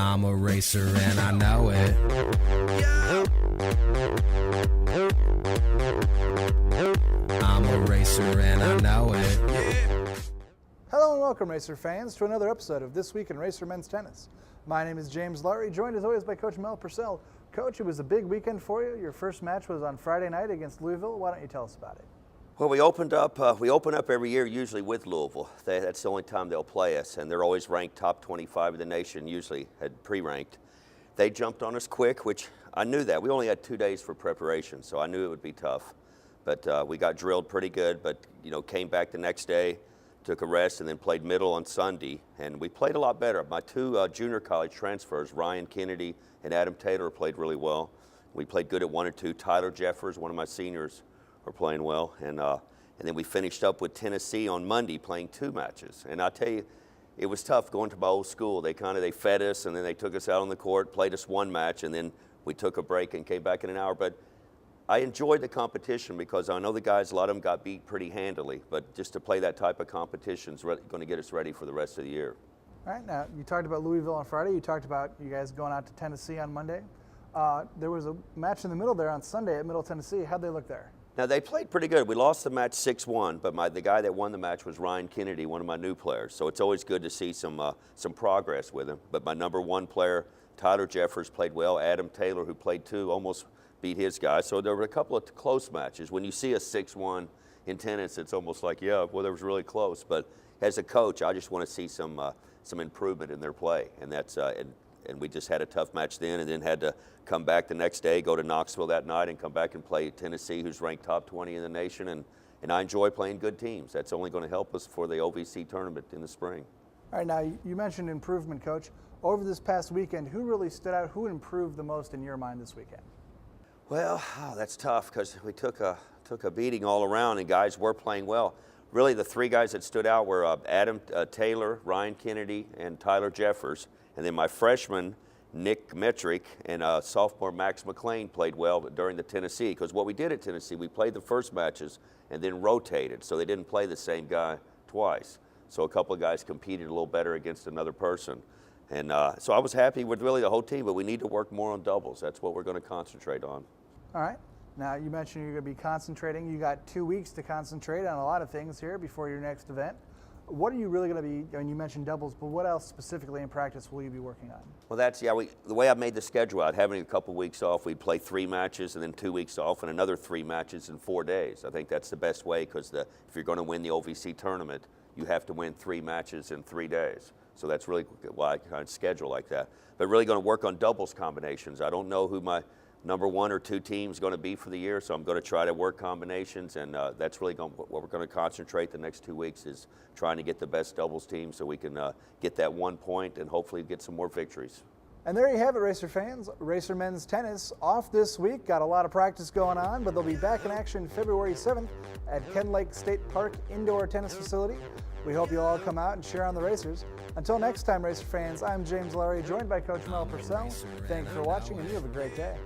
I'm a racer and I know it. I'm a racer and I know it. Hello and welcome, racer fans, to another episode of This Week in Racer Men's Tennis. My name is James Lowery, joined as always by Coach Purcell. Coach, it was a big weekend for you. Your first match was on Friday night against Louisville. Why don't you tell us about it? Well, we open up every year, usually with Louisville. That's the only time they'll play us, and they're always ranked top 25 of the nation, usually had pre-ranked. They jumped on us quick, which I knew that. We only had 2 days for preparation, so I knew it would be tough. But we got drilled pretty good, but came back the next day, took a rest, and then played middle on Sunday, and we played a lot better. My two junior college transfers, Ryan Kennedy and Adam Taylor, played really well. We played good at 1 and 2. Tyler Jeffers, one of my seniors, are playing well, and then we finished up with Tennessee on Monday playing 2 matches. And I tell you, it was tough going to my old school. They fed us, and then they took us out on the court, played us 1 match, and then we took a break and came back in an hour. But I enjoyed the competition because I know the guys, a lot of them got beat pretty handily, but just to play that type of competition is going to get us ready for the rest of the year. All right, now you talked about Louisville on Friday. You talked about you guys going out to Tennessee on Monday. There was a match in the middle there on Sunday at Middle Tennessee. How'd they look there? Now, they played pretty good. We lost the match 6-1, but the guy that won the match was Ryan Kennedy, one of my new players. So it's always good to see some progress with him. But my number 1 player, Tyler Jeffers, played well. Adam Taylor, who played 2, almost beat his guy. So there were a couple of close matches. When you see a 6-1 in tennis, it's almost like, yeah, well, that was really close. But as a coach, I just want to see some improvement in their play. And that's and we just had a tough match then, and then had to come back the next day, go to Knoxville that night, and come back and play Tennessee, who's ranked top 20 in the nation. And I enjoy playing good teams. That's only going to help us for the OVC tournament in the spring. All right, now you mentioned improvement, Coach. Over this past weekend, who really stood out? Who improved the most in your mind this weekend? Well, that's tough because we took a beating all around, and guys were playing well. Really, the 3 guys that stood out were Adam Taylor, Ryan Kennedy, and Tyler Jeffers. And then my freshman, Nick Metrick, and sophomore Max McLean played well during the Tennessee. Because what we did at Tennessee, we played the first matches and then rotated. So they didn't play the same guy twice. So a couple of guys competed a little better against another person. And so I was happy with really the whole team, but we need to work more on doubles. That's what we're going to concentrate on. All right. Now, you mentioned you're going to be concentrating. You got 2 weeks to concentrate on a lot of things here before your next event. What are you really going to be, and you mentioned doubles, but what else specifically in practice will you be working on? Well, the way I made the schedule out, having a couple weeks off, we'd play 3 matches and then 2 weeks off and another 3 matches in 4 days. I think that's the best way because if you're going to win the OVC tournament, you have to win 3 matches in 3 days. So that's really why I kind of schedule like that. But really going to work on doubles combinations. I don't know who my number 1 or 2 teams going to be for the year, so I'm going to try to work combinations, and that's really what we're going to concentrate the next 2 weeks is trying to get the best doubles team so we can get that 1 point and hopefully get some more victories. And there you have it, Racer fans. Racer Men's Tennis off this week. Got a lot of practice going on, but they'll be back in action February 7th at Ken Lake State Park Indoor Tennis Facility. We hope you'll all come out and cheer on the racers. Until next time, Racer fans, I'm James Lowery, joined by Coach Purcell. Thanks for watching, and you have a great day.